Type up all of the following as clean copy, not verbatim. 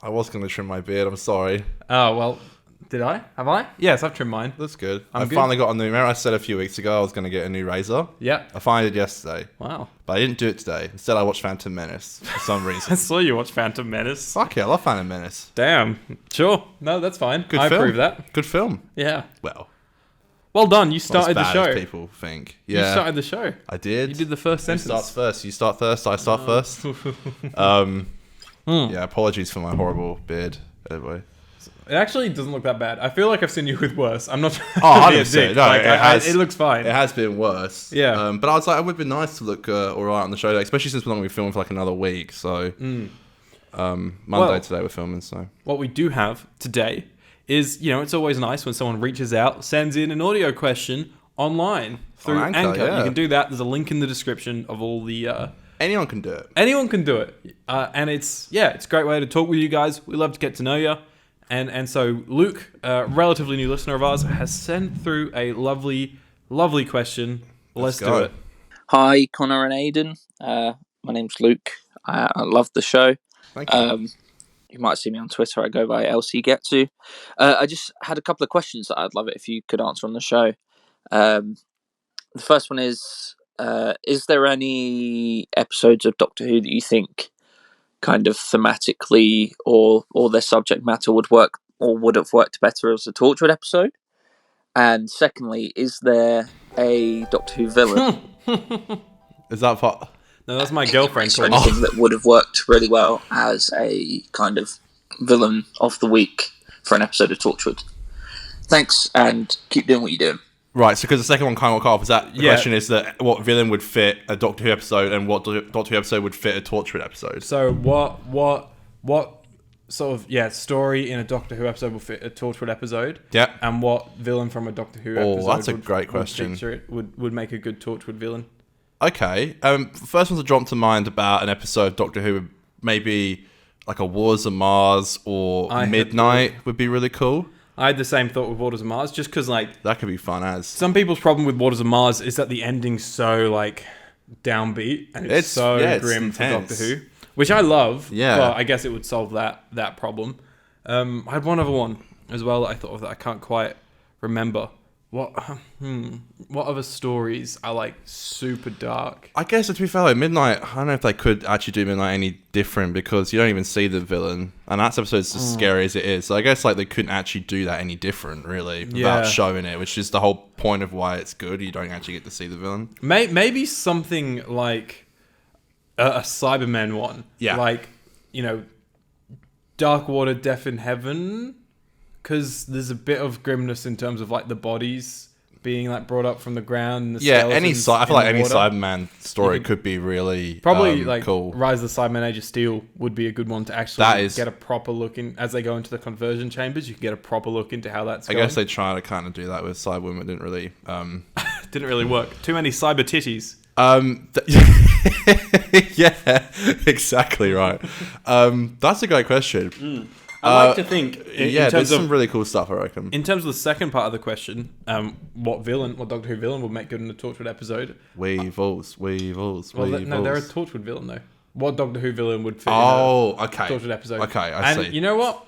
I was going to trim my beard. I'm sorry. Oh, well, did I? Have I? Yes, I've trimmed mine. That's good. I'm I good. finally got a new... Remember I said a few weeks ago I was going to get a new razor? Yeah. I finally did yesterday. Wow. But I didn't do it today. Instead, I watched Phantom Menace for some I reason. saw you watch Phantom Menace. Fuck yeah, I love Phantom Menace. Damn. Sure. No, that's fine. Good I film. approve that. Good film. Yeah. Well, Done. You not started as the bad show. as people think. Yeah. You started the show. I did. You did the first Who sentence. starts first? You start first, I start first. Yeah, apologies for my horrible beard, anyway. It actually doesn't look that bad. I feel like I've seen you with worse. I'm not trying Oh, to be a 100%. dick. No, Like, it it looks fine. It has been worse. Yeah. But I was like, it would be nice to look alright on the show, especially since we're not going to be filming for like another week. So, Monday today we're filming, so. What we do have today is, it's always nice when someone reaches out, sends in an audio question online through On Anchor. Anchor, yeah. You can do that. There's a link in the description of all the... Anyone can do it. Anyone can do it. And it's a great way to talk with you guys. We love to get to know you. And so Luke, a relatively new listener of ours, has sent through a lovely, lovely question. Let's do it. Hi, Conor and Aidan. My name's Luke. I love the show. Thank you. You might see me on Twitter. I go by LCGetTo. I just had a couple of questions that I'd love it if you could answer on the show. The first one is there any episodes of Doctor Who that you think kind of thematically or their subject matter would work or would have worked better as a Torchwood episode? And secondly, is there a Doctor Who villain? Is that part? No, that's my girlfriend. Or anything that would have worked really well as a kind of villain of the week for an episode of Torchwood? Thanks, and keep doing what you're doing. Right, so because the second one kind of got off, is that the question is that what villain would fit a Doctor Who episode and what Doctor Who episode would fit a Torchwood episode? So what sort of story in a Doctor Who episode will fit a Torchwood episode? Yeah. And what villain from a Doctor Who episode that's a great question. would make a good Torchwood villain? Okay. First one to jump to mind about an episode of Doctor Who would maybe like a Wars of Mars or Midnight would be really cool. I had the same thought with Waters of Mars, just because that could be fun as. Some people's problem with Waters of Mars is that the ending's so downbeat and it's grim for Doctor Who, which I love. Yeah, but I guess it would solve that problem. I had one other one as well that I thought of that I can't quite remember. What other stories are super dark? I guess to be fair, Midnight, I don't know if they could actually do Midnight any different because you don't even see the villain, and that episode's as scary as it is. So I guess they couldn't actually do that any different, really, without showing it, which is the whole point of why it's good. You don't actually get to see the villain. Maybe something like a Cybermen one, Dark Water, Death in Heaven. Because there's a bit of grimness in terms of the bodies being brought up from the ground. And the I feel like any Cyberman story could be really probably cool. Rise of the Cybermen Age of Steel would be a good one to actually get a proper look in as they go into the conversion chambers. You can get a proper look into how that's going. I guess they try to kind of do that with Cyberwoman. It didn't really didn't really work. Too many cyber titties. Yeah, exactly right. That's a great question. I like to think... there's some really cool stuff, I reckon. In terms of the second part of the question, what Doctor Who villain would make good in a Torchwood episode? Weevils. No, they're a Torchwood villain, though. What Doctor Who villain would fit in a Torchwood episode? Okay, I see. And you know what?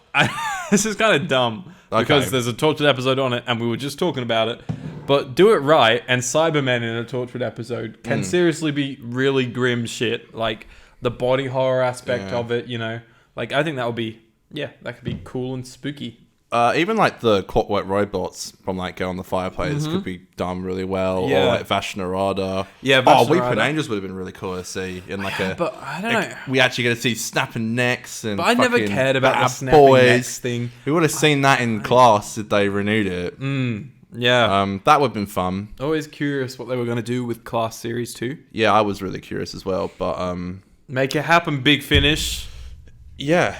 This is kind of dumb, because there's a Torchwood episode on it, and we were just talking about it. But do it right, and Cybermen in a Torchwood episode can seriously be really grim shit. The body horror aspect of it, I think that would be... Yeah, that could be cool and spooky. Even the clockwork robots from Girl on the Fireplace could be done really well. Yeah. Or Vashnarada. Yeah, Weeping Angels would have been really cool to see in but I don't know. We actually get to see snapping necks and. But I never cared about the snapping boys. necks thing. We would have seen that in class if they renewed it. Yeah. That would have been fun. Always curious what they were going to do with Class Series 2. Yeah, I was really curious as well, but make it happen, Big Finish. Yeah,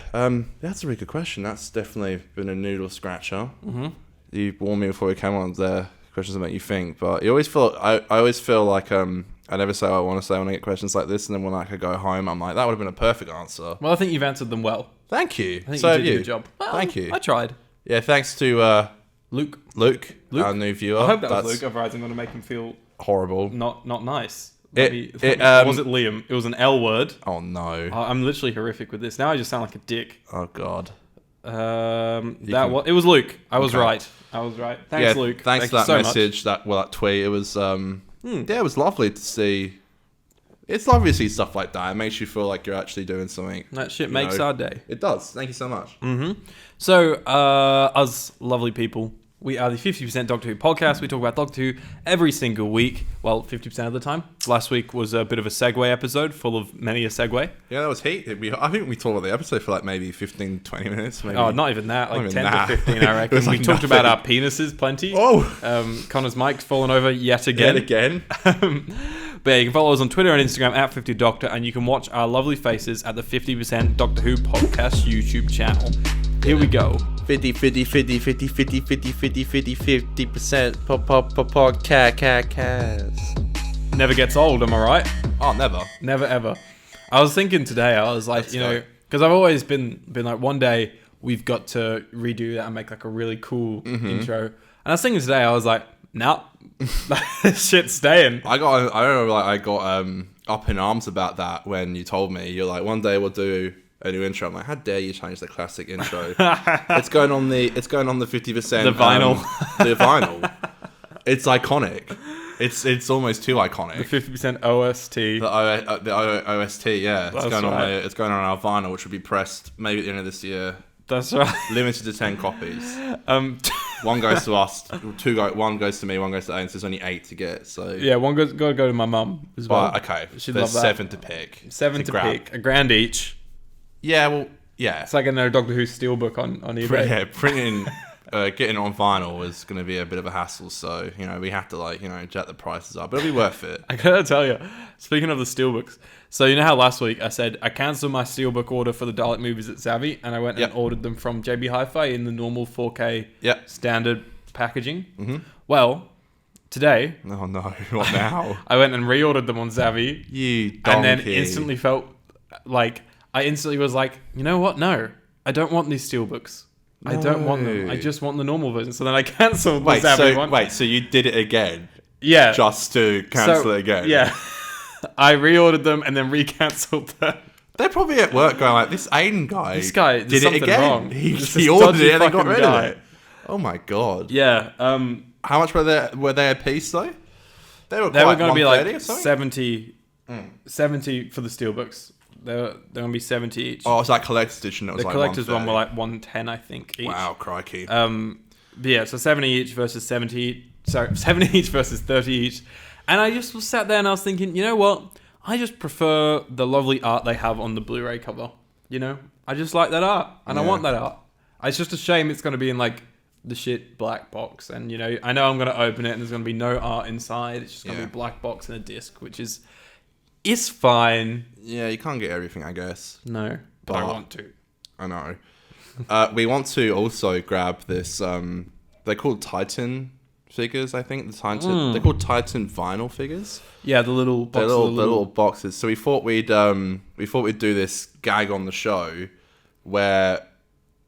that's a really good question. That's definitely been a noodle scratcher. Mm-hmm. You warned me before we came on there. Questions that make you think, but you always feel. I always feel like I never say what I want to say when I get questions like this, and then when I go home, I'm like, that would have been a perfect answer. Well, I think you've answered them well. Thank you. I think you did a good job. Well, Thank you. I tried. Yeah, thanks to Luke, our new viewer. I hope that was Luke. Otherwise, I'm going to make him feel horrible. Not nice. Or was it Liam? It was an L word. Oh no! I'm literally horrific with this. Now I just sound like a dick. Oh god. It was Luke. I was right. Thanks, Luke. Thanks for that so message. Much. That tweet. It was it was lovely to see. It's lovely to see stuff like that. It makes you feel like you're actually doing something. That shit makes our day. It does. Thank you so much. So, us lovely people, we are the 50% Doctor Who podcast. We talk about Doctor Who every single week. Well, 50% of the time. Last week was a bit of a segue episode, full of many a segue. Yeah, that was heat. I think we talked about the episode for like maybe 15, 20 minutes. Maybe. Oh, not even that. Like 10 to 15, I reckon. We talked about our penises plenty. Oh! Connor's mic's fallen over yet again. But yeah, you can follow us on Twitter and Instagram at 50Doctor, and you can watch our lovely faces at the 50% Doctor Who podcast YouTube channel. Here we go. 50% podcast. Never gets old, am I right? Oh, never. Never ever. I was thinking today, I was like, because I've always been like, one day we've got to redo that and make like a really cool intro. And I was thinking today, I was like, nah, this shit's staying. I got up in arms about that when you told me. You're like, one day we'll do a new intro. I'm like, how dare you change the classic intro? It's going on the 50%. The vinyl. The vinyl. It's iconic. It's almost too iconic. The 50% OST. The OST, yeah. That's it's going on our vinyl, which will be pressed maybe at the end of this year. That's right. Limited to 10 copies. One goes to us, one goes to me, one goes to Aidan, so there's only 8 to get. So yeah, one goes got to go to my mum as well. Okay, she'd there's love that. 7 to pick. 7 to pick, $1,000 each. Yeah, well, yeah. It's like a Doctor Who steelbook on eBay. Printing, getting it on vinyl is going to be a bit of a hassle. So we have to jack the prices up, but it'll be worth it. I gotta tell you, speaking of the steelbooks, so you know how last week I said I cancelled my steelbook order for the Dalek movies at Savvy, and I went and ordered them from JB Hi-Fi in the normal 4K standard packaging. Mm-hmm. Well, today, oh no, what now? I went and reordered them on Savvy. You donkey. And then instantly felt like I instantly was like, you know what? No, I don't want these steelbooks. No. I don't want them. I just want the normal version. So then I cancelled the Savvy one. Wait, so you did it again? Yeah. Just to cancel it again? Yeah. I reordered them and then re-cancelled them. They're probably at work going like, this Aidan guy did it again. Wrong. He ordered it and then got rid of it. Oh my god. Yeah. How much were they a piece though? They were going to be like 70 for the steelbooks. They're going to be 70 each. Oh, it's like collector's edition. It was the collector's one were like 110, I think, each. Wow, crikey. Yeah, so 70 each versus 70 each versus 30 each. And I just sat there and I was thinking, you know what? I just prefer the lovely art they have on the Blu-ray cover. I just like that art, and I want that art. It's just a shame it's going to be in like the shit black box, and I know I'm going to open it and there's going to be no art inside. It's just going to be a black box and a disc, which is fine. Yeah, you can't get everything, I guess. No, but I want to. I know. We want to also grab this. They're called Titan figures, I think. They're called Titan vinyl figures. Yeah, the little boxes. The little boxes. So we thought we'd do this gag on the show where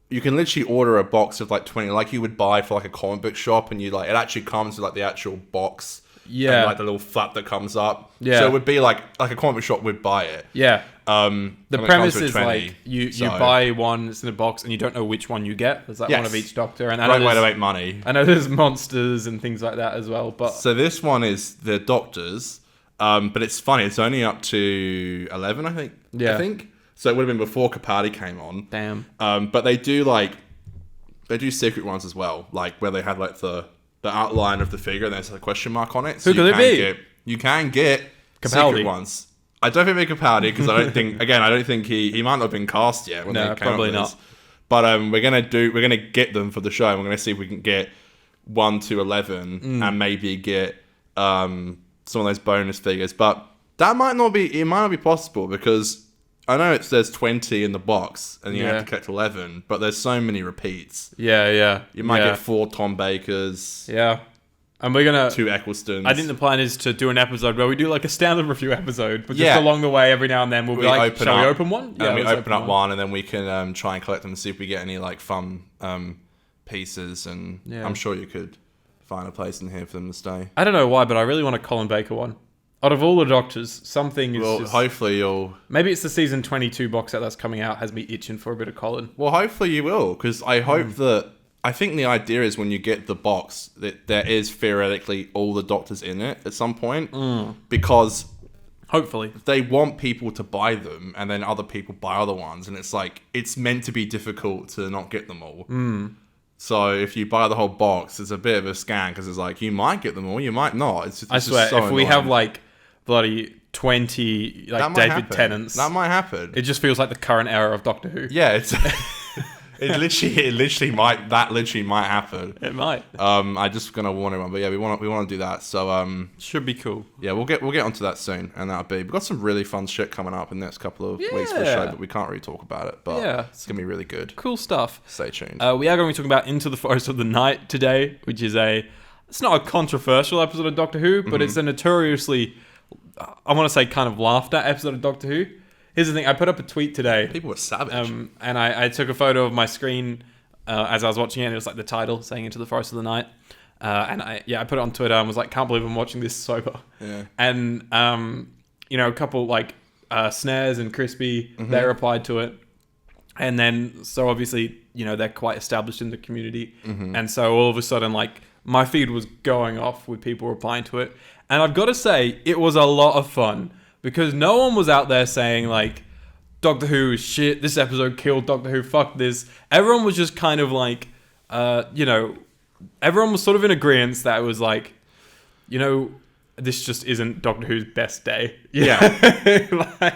you can literally order a box of like 20, like you would buy for like a comic book shop, and it actually comes with like the actual box. Yeah. And like the little flap that comes up. Yeah. So it would be like a comic book shop would buy it. Yeah. The premise is 20, like you buy one, it's in a box, and you don't know which one you get. There's like one of each Doctor, and great way to make money. I know there's monsters and things like that as well. But so this one is the Doctors, but it's funny. It's only up to 11, I think. Yeah. I think so. It would have been before Capaldi came on. Damn. But they do secret ones as well, like where they have like the outline of the figure, and there's a question mark on it. So who could it be? You can get Capaldi. Secret ones. I don't think they're Capaldi because I don't think he might not have been cast yet. No, probably not. But we're gonna get them for the show, and we're gonna see if we can get 1 to 11 and maybe get some of those bonus figures. But that might not be possible because I know there's 20 in the box and you have to collect 11, but there's so many repeats. Yeah. You might get 4 Tom Bakers. Yeah. And we're going to... 2 Ecclestons. I think the plan is to do an episode where we do like a standard review episode, but just along the way, every now and then, we'll be like, shall we open one? Yeah, we open up one, and then we can try and collect them and see if we get any like fun pieces. And I'm sure you could find a place in here for them to stay. I don't know why, but I really want a Colin Baker one. Out of all the Doctors, something is just... hopefully you'll... Maybe it's the season 22 box set that's coming out has me itching for a bit of Colin. Well, hopefully you will, because I hope that... I think the idea is when you get the box, that there is theoretically all the Doctors in it at some point, because... Hopefully. They want people to buy them, and then other people buy other ones, and it's like, it's meant to be difficult to not get them all. So if you buy the whole box, it's a bit of a scam, because it's like, you might get them all, you might not. It's I swear, so if we annoying. have like bloody 20 like David Tennants, that might happen. It just feels like the current era of Doctor Who. Yeah, it's... It literally might happen. It might. I just gonna warn everyone, but yeah, we want to do that. So should be cool. Yeah, we'll get onto that soon, and we've got some really fun shit coming up in the next couple of weeks for the show, but we can't really talk about it. But it's gonna be really good. Cool stuff. Stay tuned. We are going to be talking about Into the Forest of the Night today, which is it's not a controversial episode of Doctor Who, but it's a notoriously, I want to say, kind of laughed at episode of Doctor Who. Here's the thing, I put up a tweet today. People were savage. And I took a photo of my screen as I was watching it, and it was like the title saying Into the Forest of the Night. And I put it on Twitter and was like, can't believe I'm watching this sober. Yeah. And, a couple like Snares and Crispy, they replied to it. And then, so obviously, they're quite established in the community. And so all of a sudden, like, my feed was going off with people replying to it. And I've got to say, it was a lot of fun. Because no one was out there saying, like, Doctor Who is shit, this episode killed Doctor Who, fuck this. Everyone was just kind of like, everyone was sort of in agreement that it was like, this just isn't Doctor Who's best day. Yeah.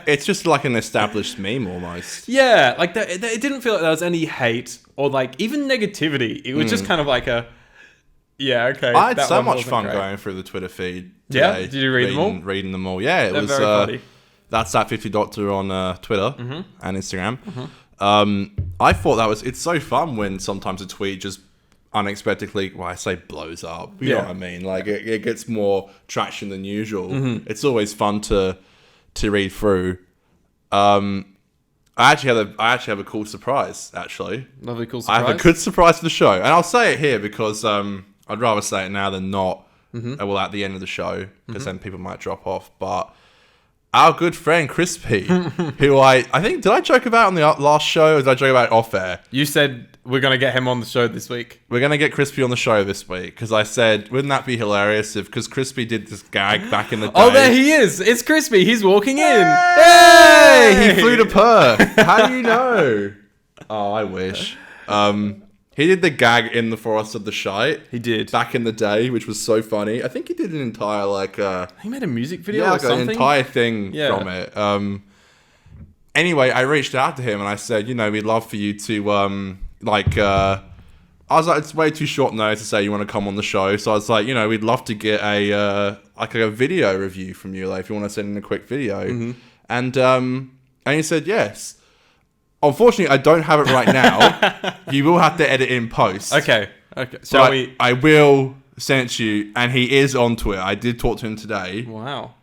It's just like an established meme almost. Yeah, like, it didn't feel like there was any hate or, like, even negativity. It was just kind of like a... Yeah, okay. I had so much fun going through the Twitter feed today. Yeah? Did you read them all? Reading them all. Yeah, They're very funny. That's that 50 Doctor on Twitter and Instagram. I thought it's so fun when sometimes a tweet just unexpectedly, I say blows up. You know what I mean? Like, it gets more traction than usual. It's always fun to read through. I actually have a cool surprise, actually. Lovely cool surprise. I have a good surprise for the show. And I'll say it here because I'd rather say it now than not. At the end of the show, because then people might drop off. But our good friend Crispy, who I think, did I joke about on the last show, or did I joke about it off air? You said we're going to get him on the show this week. We're going to get Crispy on the show this week, because I said, wouldn't that be hilarious because Crispy did this gag back in the day. Oh, there he is. It's Crispy. He's walking in. Hey! He flew to Perth. How do you know? Oh, I wish. He did the gag in the Forest of the Shite. He did. Back in the day, which was so funny. I think he did an entire, he made a music video or something? an entire thing from it. Anyway, I reached out to him and I said, we'd love for you to, I was like, it's way too short notice to say you want to come on the show. So I was like, we'd love to get a video review from you, if you want to send in a quick video. And he said yes. Unfortunately, I don't have it right now. You will have to edit in post. Okay. So I will send it to you, and he is on Twitter. I did talk to him today. Wow.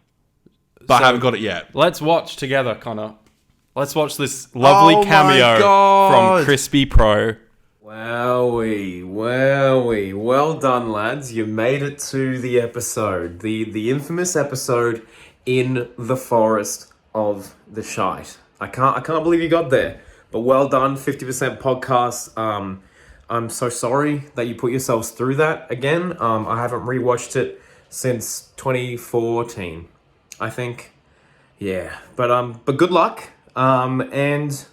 But I haven't got it yet. Let's watch together, Conor. Let's watch this lovely cameo from Crispy Pro. Wowie. Well done, lads. You made it to the episode. The infamous episode in the Forest of the Shite. I can't believe you got there. But well done, 50% podcast. I'm so sorry that you put yourselves through that again. I haven't rewatched it since 2014, I think. Yeah, but good luck. And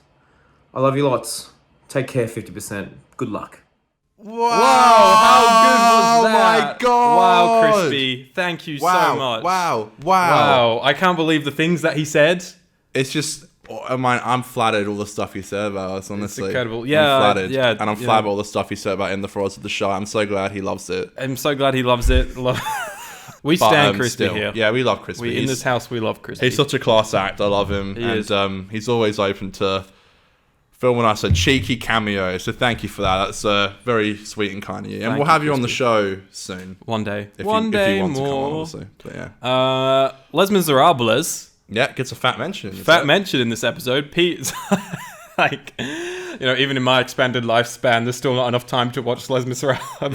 I love you lots. Take care, 50%. Good luck. Wow, how good was that? Oh my god! Wow, Crispy, thank you so much. Wow! I can't believe the things that he said. It's just, I'm flattered all the stuff he said about us, honestly. It's incredible. Yeah, I'm flattered. Yeah, and I'm flattered by all the stuff he said about In the Forest of the Shite. I'm so glad he loves it. I'm so glad he loves it. We stand Crispy here. Yeah, we love Crispy. In this house, we love Crispy. He's such a class act. I love him. He's always open to filming us a cheeky cameo. So thank you for that. That's very sweet and kind of you. And we'll have you on the show soon. One day. If you want to come on, obviously. But yeah. Les Miserables. Yeah, gets a fat mention. Mention in this episode. Pete's like, even in my expanded lifespan, there's still not enough time to watch Les Miserables.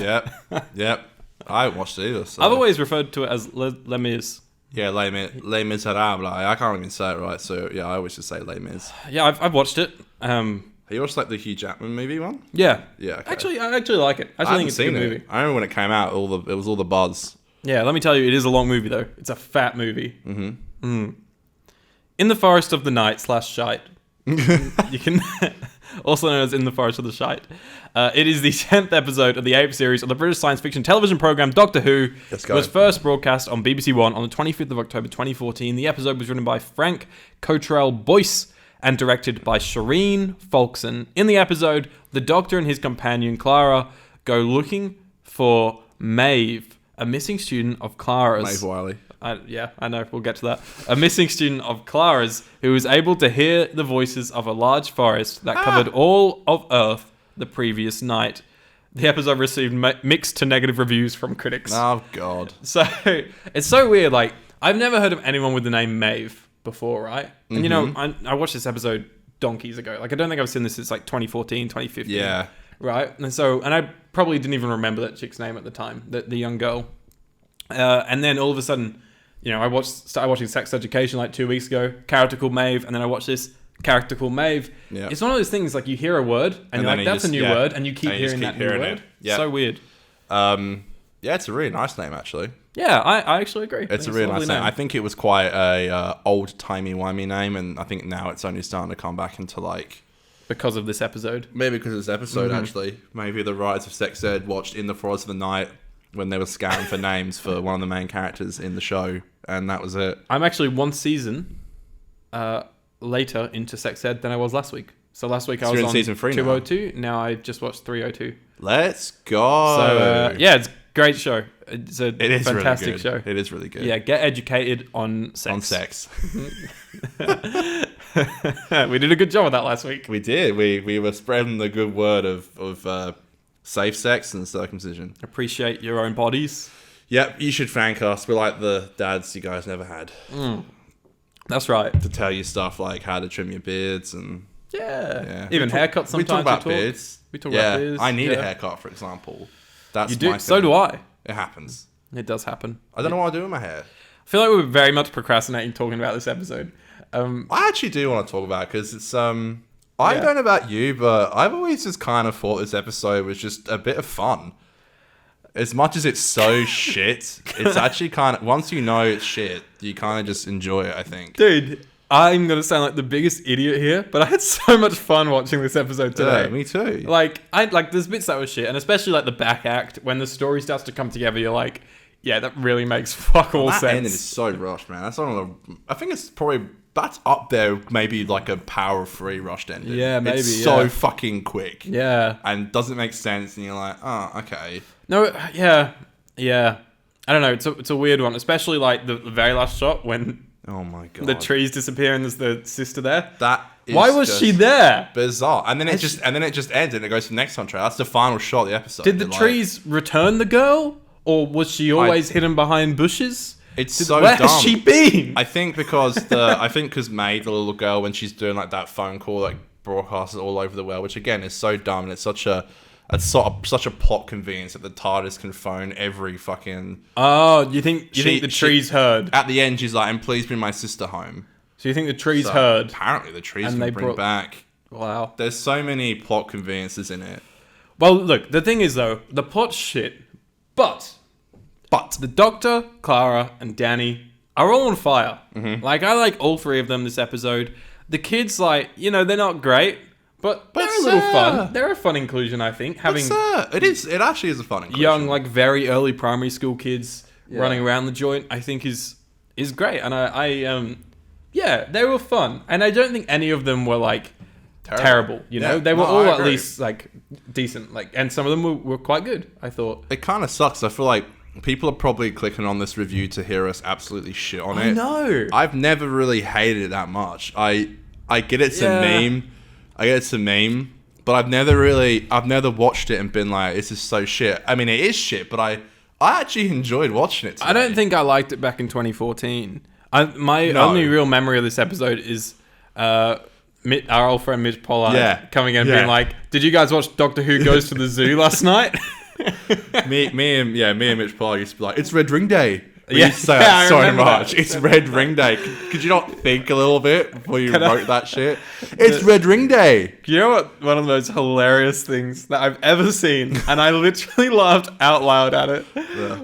Yep. I haven't watched it either. So. I've always referred to it as Les Mis. Yeah, Les Miserables. I can't even say it right, so yeah, I always just say Les Mis. Yeah, I've watched it. Have you watched like the Hugh Jackman movie one? Yeah. Yeah. Okay. Actually, I actually like it. I think it's a good movie. I remember when it came out, it was all the buzz. Yeah, let me tell you, it is a long movie though. It's a fat movie. Mm-hmm. In the Forest of the Night / Shite. You can also known as In the Forest of the Shite. It is the 10th episode of the 8th series of the British science fiction television program Doctor Who. It was first broadcast on BBC One on the 25th of October 2014. The episode was written by Frank Cottrell Boyce and directed by Shireen Folkson. In the episode, the Doctor and his companion Clara go looking for Maeve, a missing student of Clara's. Maeve Wiley. I know. We'll get to that. A missing student of Clara's who was able to hear the voices of a large forest that covered all of Earth the previous night. The episode received mixed to negative reviews from critics. Oh, God. So, it's so weird. Like, I've never heard of anyone with the name Maeve before, right? And, you know, I watched this episode donkeys ago. Like, I don't think I've seen this since, like, 2014, 2015. Yeah. Right? And I probably didn't even remember that chick's name at the time, the young girl. And then all of a sudden, you know, I started watching Sex Education like 2 weeks ago, character called Maeve, and then I watched this character called Maeve. Yeah. It's one of those things like you hear a word and you're like, that's a new word, and you keep hearing that new word. Yeah. So weird. Yeah, it's a really nice name actually. Yeah, I actually agree. It's a really nice name. I think it was quite a old timey-wimey name, and I think now it's only starting to come back into like because of this episode. Maybe because of this episode actually. Maybe the writers of Sex Ed watched In the Forest of the Night when they were scouting for names for one of the main characters in the show, and that was it. I'm actually one season later into Sex Ed than I was last week. So last week I was on season 3 202. Now I've just watched 302. Let's go. So yeah, it's a great show. It's a fantastic really show. It is really good. Yeah, get educated on sex. On sex. We did a good job of that last week. We did. We were spreading the good word of safe sex and circumcision. Appreciate your own bodies. Yep, you should thank us. We're like the dads you guys never had. That's right. To tell you stuff like how to trim your beards and... Yeah. Even haircuts sometimes. We talk about beards. We talk about beards. I need a haircut, for example. That's you do. My thing. So do I. It happens. It does happen. I don't know what I do with my hair. I feel like we're very much procrastinating talking about this episode. I actually do want to talk about it because it's... I don't know about you, but I've always just kind of thought this episode was just a bit of fun. As much as it's so shit, it's actually kind of... Once you know it's shit, you kind of just enjoy it, I think. Dude, I'm going to sound like the biggest idiot here, but I had so much fun watching this episode today. Yeah, me too. Like, there's bits that were shit, and especially like the back act, when the story starts to come together, you're like, yeah, that really makes fuck all sense. That ending is so rushed, man. That's one of the... I think it's probably... That's up there, maybe like a Power of 3 rushed ending. Yeah, maybe. It's so fucking quick. Yeah. And doesn't make sense, and you're like, oh, okay. No, yeah. I don't know. It's a weird one, especially like the very last shot when oh my god, the trees disappear and there's the sister there. That is why was she there? Bizarre. And then it just ends and it goes to the next contract. That's the final shot of the episode. Did the trees return the girl, or was she always hidden behind bushes? Where has she been? I think because May, the little girl, when she's doing like that phone call, like broadcasts it all over the world, which again is so dumb, and it's such a plot convenience that the TARDIS can phone every fucking... Oh, you think the trees heard? At the end, she's like, and please bring my sister home. So you think the trees heard? Apparently the trees can bring back. Wow. There's so many plot conveniences in it. Well, look, the thing is though, the plot's shit, but the Doctor, Clara, and Danny are all on fire. Mm-hmm. Like, I like all three of them this episode. The kids, like, you know, they're not great, but they're a little fun. They're a fun inclusion, I think. It actually is a fun inclusion. Young, like, very early primary school kids running around the joint, I think is great. And they were fun. And I don't think any of them were, like, terrible, you know? They were all at least, like, decent. Like, and some of them were quite good, I thought. It kind of sucks. I feel like people are probably clicking on this review to hear us absolutely shit on it. No, I've never really hated it that much. I get it's a meme. I get it's a meme, but I've never watched it and been like, this is so shit. I mean, it is shit, but I actually enjoyed watching it today. I don't think I liked it back in 2014. My only real memory of this episode is our old friend Mitch Pollard coming in and being like, did you guys watch Doctor Who Goes to the Zoo last night? me and Mitch Pollard used to be like, it's Red Ring Day. We used to say that so much. It's Red Ring Day. Could you not think a little bit before you wrote that shit? It's Red Ring Day. You know what? One of the most hilarious things that I've ever seen, and I literally laughed out loud at it. Yeah.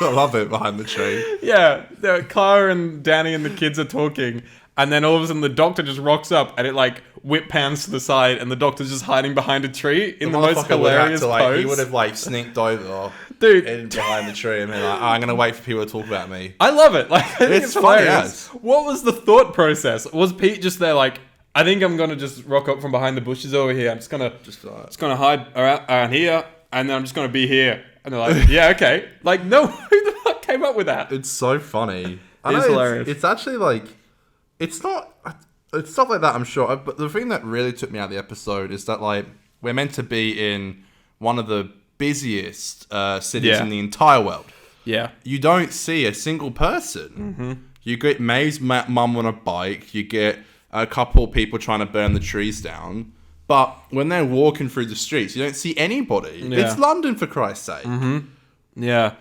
I love it behind the tree. Yeah, Clara and Danny and the kids are talking, and then all of a sudden the doctor just rocks up, and it like whip pans to the side, and the doctor's just hiding behind a tree in the most hilarious pose. He would have like sneaked over, dude, in behind the tree, and been like, "I'm gonna wait for people to talk about me." I love it. Like, I think it's funny. hilarious. What was the thought process? Was Pete just there like, I think I'm gonna just rock up from behind the bushes over here. I'm just gonna hide around here, and then I'm just gonna be here. And they're like, yeah, okay. Like, no, who the fuck came up with that? It's so funny. It's hilarious. It's actually like, it's stuff like that, I'm sure. But the thing that really took me out of the episode is that, like, we're meant to be in one of the busiest cities in the entire world. Yeah. You don't see a single person. Mm-hmm. You get Maeve's mum on a bike. You get a couple people trying to burn the trees down. But when they're walking through the streets, you don't see anybody. Yeah. It's London, for Christ's sake. Mm-hmm. Yeah.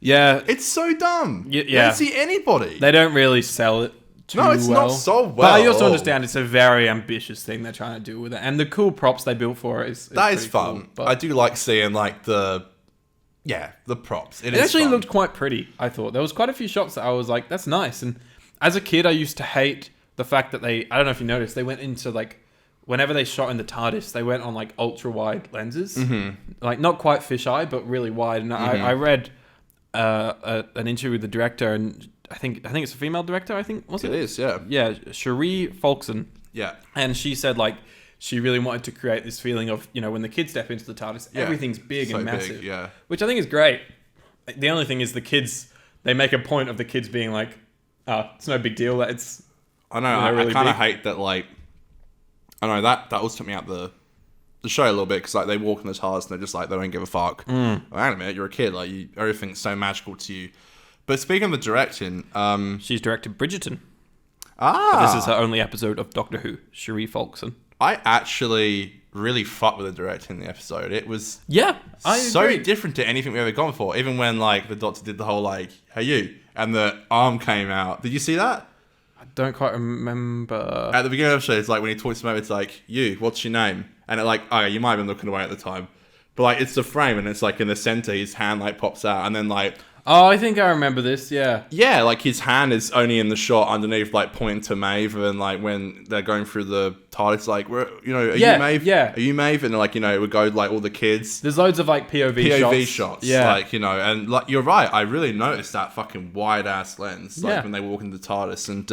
Yeah. It's so dumb. Yeah. You don't see anybody. They don't really sell it too well. No, it's not so well. But I also understand it's a very ambitious thing they're trying to do with it. And the cool props they built for it is that is fun. Cool, but I do like seeing, like, the props. It actually fun. Looked quite pretty, I thought. There was quite a few shots that I was like, that's nice. And as a kid, I used to hate the fact that I don't know if you noticed, they went into, like, whenever they shot in the TARDIS, they went on like ultra wide lenses, like not quite fisheye, but really wide. And I read an interview with the director, and I think it's a female director. I think was it? It is, yeah. Yeah, Cherie Folkson. Yeah, and she said like she really wanted to create this feeling of when the kids step into the TARDIS, everything's big so and massive. Big, which I think is great. The only thing is the kids. They make a point of the kids being like, it's no big deal. That it's. I know. I kind of hate that. Like. I know that also took me out the show a little bit because like they walk in the TARDIS and they're just like they don't give a fuck. Well, hang on a minute, you're a kid, like everything's so magical to you. But speaking of the directing, she's directed Bridgerton. This is her only episode of Doctor Who. Cherie Folkson. I actually really fucked with the directing in the episode. It was so agree. Different to anything we've ever gone for. Even when like the Doctor did the whole like "Hey you" and the arm came out. Did you see that? I don't quite remember. At the beginning of the show, it's like when he talks to him, it's like, "You, what's your name?" And it like, you might have been looking away at the time, but like it's the frame, and it's like in the center, his hand like pops out, and then like, I think I remember this. Yeah, like his hand is only in the shot underneath, like pointing to Maeve, and like when they're going through the TARDIS, like, are you Maeve? Yeah, are you Maeve? And like it would go like all the kids. There's loads of like POV shots. Yeah, like and like you're right. I really noticed that fucking wide ass lens, like when they walk into the TARDIS, and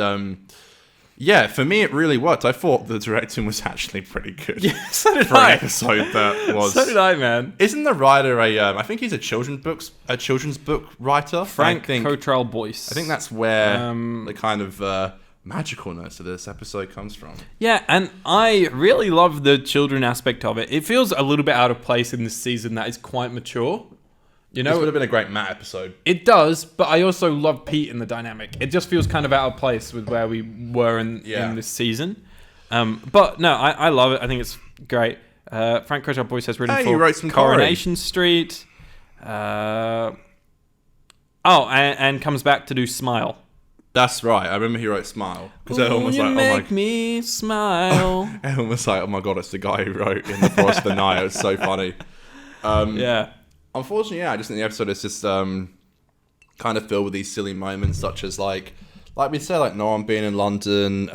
for me it really worked. I thought the directing was actually pretty good. Yeah, so did for an episode that was. So did I, man. Isn't the writer I think he's a children's book writer? Frank Cottrell Boyce. I think that's where the kind of magicalness of this episode comes from. Yeah, and I really love the children aspect of it. It feels a little bit out of place in this season that is quite mature. This would have been a great Matt episode. It does, but I also love Pete in the dynamic. It just feels kind of out of place with where we were in this season. But no, I love it. I think it's great. Frank Cottrell Boyce has written for wrote some Coronation Street. And comes back to do Smile. That's right. I remember he wrote Smile. Because you make me smile. Everyone was like, oh my god, it's the guy who wrote In the Forest of the Night. It was so funny. Unfortunately, I just think the episode is just kind of filled with these silly moments, such as like we said, like no one being in London.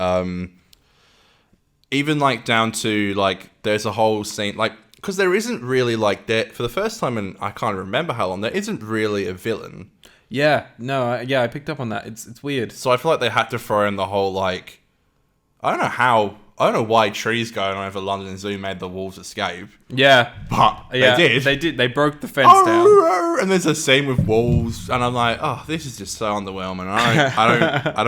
Even like down to like there's a whole scene like because there isn't really like that for the first time in I can't remember how long there isn't really a villain. Yeah, no, I picked up on that. It's weird. So I feel like they had to throw in the whole like I don't know why trees going over London Zoo made the wolves escape. Yeah. But they did. They did. They broke the fence down. And there's a scene with wolves, and I'm like, oh, this is just so underwhelming. I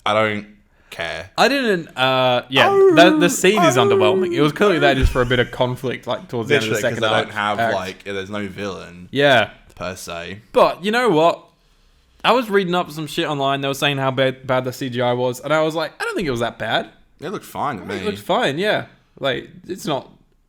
don't care. I didn't. The scene is underwhelming. It was clearly there just for a bit of conflict, like towards the end of the second act. They don't have like, there's no villain. Yeah. Per se. But you know what? I was reading up some shit online. They were saying how bad the CGI was, and I was like, I don't think it was that bad. It looked fine to me. It looked fine, yeah. Like it's not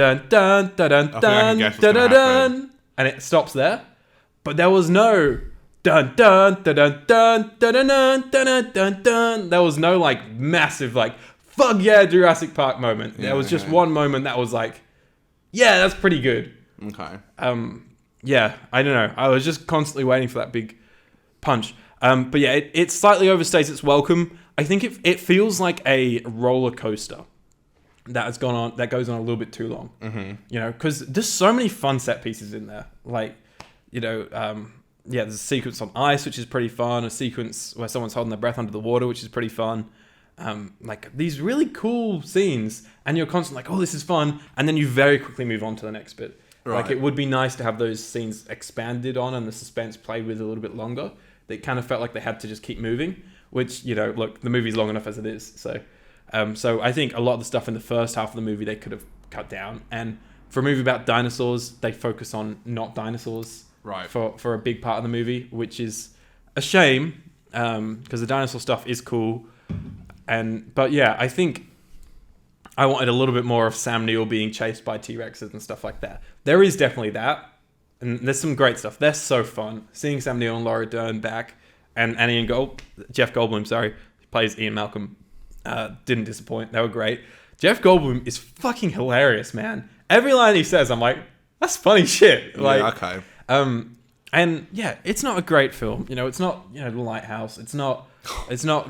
dun dun dun dun I dun guess what's dun gonna dun, happen. and it stops there. But there was no dun dun dun dun dun dun dun dun dun dun dun. There was no like massive like fuck yeah Jurassic Park moment. There was just one moment that was like, yeah, that's pretty good. Okay. Yeah, I don't know. I was just constantly waiting for that big punch. But yeah, it slightly overstays its welcome. I think it feels like a roller coaster that goes on a little bit too long. Mm-hmm. You know, because there's so many fun set pieces in there. Like, you know, there's a sequence on ice, which is pretty fun. A sequence where someone's holding their breath under the water, which is pretty fun. Like these really cool scenes, and you're constantly like, oh, this is fun. And then you very quickly move on to the next bit. Right. Like it would be nice to have those scenes expanded on and the suspense played with a little bit longer. They kind of felt like they had to just keep moving, which, you know, look, the movie's long enough as it is. So I think a lot of the stuff in the first half of the movie they could have cut down. And for a movie about dinosaurs, they focus on not dinosaurs for a big part of the movie, which is a shame because the dinosaur stuff is cool. But yeah, I think I wanted a little bit more of Sam Neill being chased by T-Rexes and stuff like that. There is definitely that. And there's some great stuff. They're so fun. Seeing Sam Neill and Laura Dern back and Jeff Goldblum, sorry, plays Ian Malcolm, didn't disappoint. They were great. Jeff Goldblum is fucking hilarious, man. Every line he says, I'm like, that's funny shit. Like, yeah, okay. And yeah, it's not a great film. You know, it's not, you know, The Lighthouse. It's not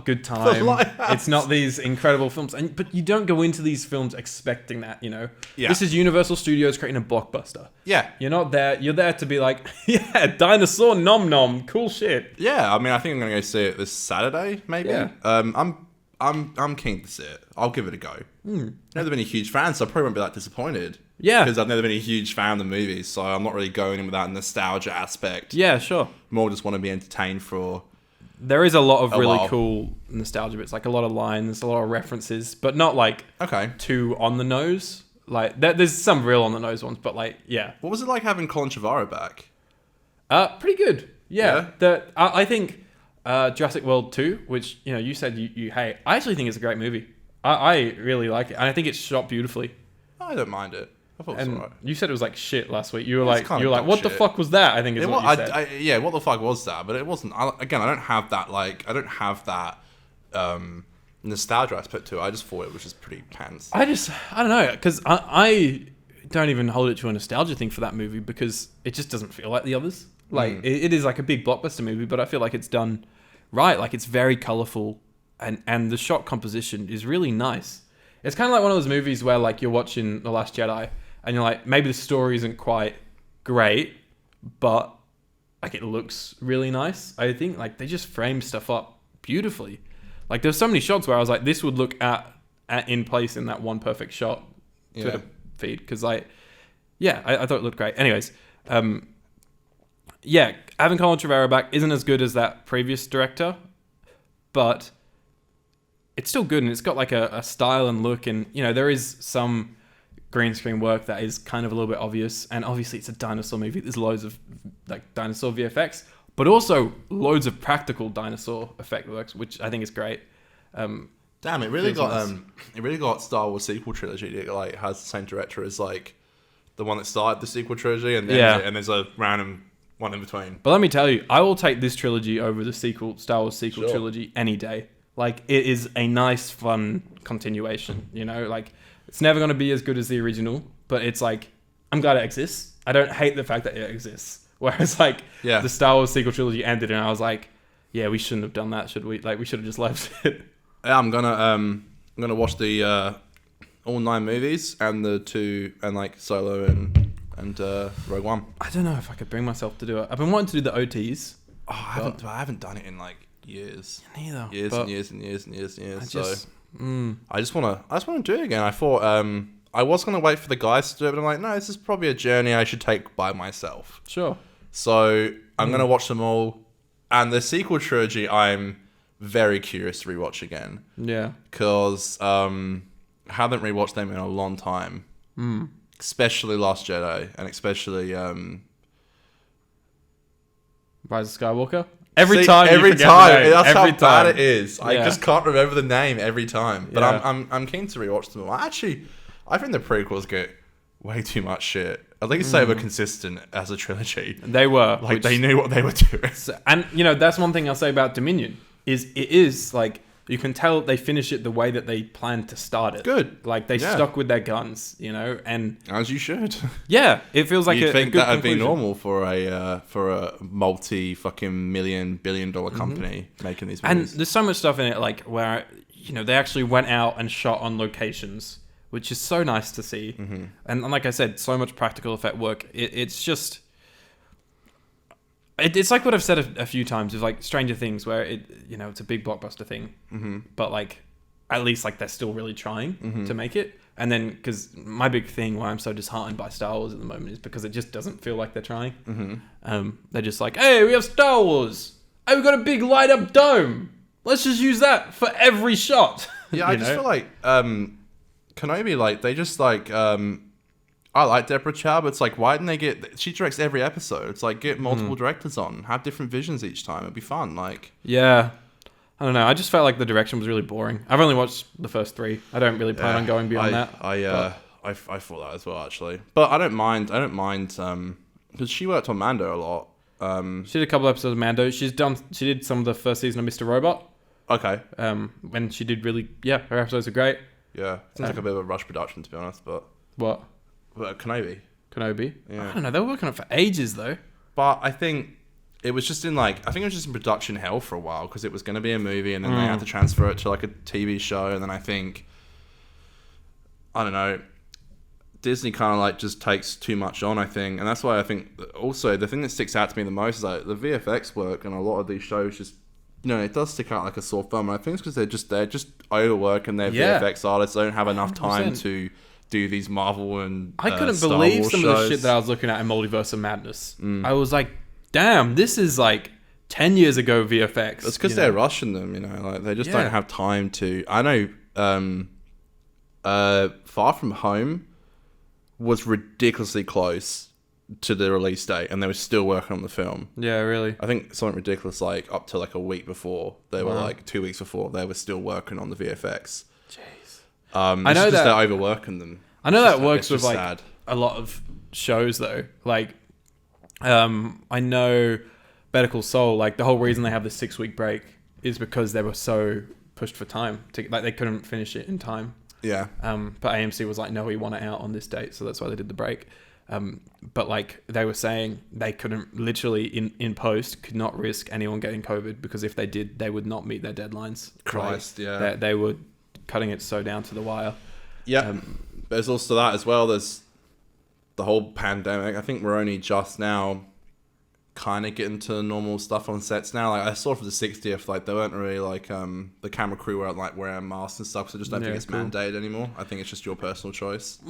Good Time. It's not these incredible films. But you don't go into these films expecting that, you know. Yeah. This is Universal Studios creating a blockbuster. Yeah. You're not there. You're there to be like, yeah, dinosaur nom nom, cool shit. Yeah, I mean, I think I'm gonna go see it this Saturday, maybe. Yeah. I'm keen to see it. I'll give it a go. I've never been a huge fan, so I probably won't be that disappointed. Yeah. Because I've never been a huge fan of the movie, so I'm not really going in with that nostalgia aspect. Yeah, sure. More just want to be entertained for... There is a lot of really cool nostalgia bits, like a lot of lines, a lot of references, but not like too on the nose. Like there's some real on the nose ones, but like yeah. What was it like having Colin Trevorrow back? Pretty good. Yeah. I think Jurassic World 2, which you know you said you hate. I actually think it's a great movie. I really like it, and I think it's shot beautifully. I don't mind it. I thought it was alright. You said it was like shit last week. You were like, what the fuck was that? I think is what you said. Yeah, what the fuck was that? But it wasn't. Again, I don't have that nostalgia aspect to it. I just thought it was just pretty pants. I don't know, because I don't even hold it to a nostalgia thing for that movie because it just doesn't feel like the others. Like it is like a big blockbuster movie, but I feel like it's done right. Like it's very colourful, and the shot composition is really nice. It's kind of like one of those movies where like you're watching The Last Jedi. And you're like, maybe the story isn't quite great, but like it looks really nice. I think like they just frame stuff up beautifully. Like there's so many shots where I was like, this would look at in place in that one perfect shot Twitter feed. Because like, yeah, I thought it looked great. Anyways, yeah, having Colin Trevorrow back isn't as good as that previous director, but it's still good and it's got like a style and look, and you know there is some green screen work that is kind of a little bit obvious, and obviously it's a dinosaur movie. There's loads of like dinosaur VFX, but also loads of practical dinosaur effect works, which I think is great. Damn, it really got Star Wars sequel trilogy. It like has the same director as like the one that started the sequel trilogy, and then and there's a random one in between. But let me tell you, I will take this trilogy over the Star Wars sequel trilogy any day. Like it is a nice, fun continuation. You know, like. It's never going to be as good as the original, but it's like, I'm glad it exists. I don't hate the fact that it exists. Whereas like the Star Wars sequel trilogy ended and I was like, yeah, we shouldn't have done that, should we? Like we should have just left it. Yeah, I'm gonna watch the all 9 movies and the 2 and like Solo and Rogue One. I don't know if I could bring myself to do it. I've been wanting to do the OTs. Oh, I haven't done it in like years. Neither. Years. I just want to do it again. I thought I was going to wait for the guys to do it, but I'm like, no, this is probably a journey I should take by myself. Sure. So I'm going to watch them all. And the sequel trilogy, I'm very curious to rewatch again. Yeah. Because I haven't rewatched them in a long time. Especially Last Jedi and especially... Rise of Skywalker? Every time, that's how bad it is. Yeah. I just can't remember the name every time. But I'm keen to rewatch them all. Actually, I think the prequels get way too much shit. At least they were consistent as a trilogy. They were. Like, they knew what they were doing. And, that's one thing I'll say about Dominion, is it is, like, you can tell they finish it the way that they planned to start it. Good. Like, they stuck with their guns, and... As you should. Yeah, it feels like You'd think a good that would be conclusion. normal for a multi-fucking billion-dollar company making these And movies. there's so much stuff in it, like, where, they actually went out and shot on locations, which is so nice to see. Mm-hmm. And like I said, so much practical effect work. It's just... It's like what I've said a few times with, like, Stranger Things, where it's a big blockbuster thing. Mm-hmm. But, like, at least, like, they're still really trying to make it. And then, because my big thing why I'm so disheartened by Star Wars at the moment is because it just doesn't feel like they're trying. Mm-hmm. They're just like, hey, we have Star Wars. Hey, we've got a big light-up dome. Let's just use that for every shot. Yeah, I just feel like Kenobi, like, they just, like... I like Deborah Chow, but it's like, why didn't they get... She directs every episode. It's like, get multiple directors on. Have different visions each time. It'd be fun, like... Yeah. I don't know. I just felt like the direction was really boring. I've only watched the first 3. I don't really plan on going beyond that. I thought that as well, actually. But I don't mind, because she worked on Mando a lot. She did a couple episodes of Mando. She did some of the first season of Mr. Robot. Okay. When she did really... Yeah, her episodes are great. Yeah. Seems like a bit of a rush production, to be honest, but... What? Kenobi. Yeah. I don't know. They were working on it for ages, though. But I think it was just in production hell for a while because it was going to be a movie and then they had to transfer it to like a TV show. And then I think, I don't know, Disney kind of like just takes too much on, I think. And that's why I think also the thing that sticks out to me the most is like the VFX work and a lot of these shows just, it does stick out like a sore thumb. And I think it's because they're just overworking their VFX artists. They don't have enough time 100%. To do these Marvel and I couldn't Star believe Wars some shows. of the shit that I was looking at in Multiverse of Madness. I was like, damn, this is like 10 years ago VFX. It's because they're rushing them, like they just don't have time to... I know Far From Home was ridiculously close to the release date and they were still working on the film. Yeah, really. I think something ridiculous like up to like a week before. They were like 2 weeks before they were still working on the VFX. Jeez. I know that they're overworking them. I know that works with like sad. A lot of shows though. Like, I know Better Call Saul. Like the whole reason they have the 6-week break is because they were so pushed for time. They couldn't finish it in time. Yeah. But AMC was like, no, we want it out on this date, so that's why they did the break. But like they were saying, they couldn't literally in post could not risk anyone getting COVID because if they did, they would not meet their deadlines. Christ, like, yeah. They were cutting it so down to the wire. Yeah. There's also that as well. There's the whole pandemic. I think we're only just now kind of getting to normal stuff on sets now. Like I saw for the 60th, like they weren't really like the camera crew weren't like wearing masks and stuff. So I just don't think it's mandated anymore. I think it's just your personal choice.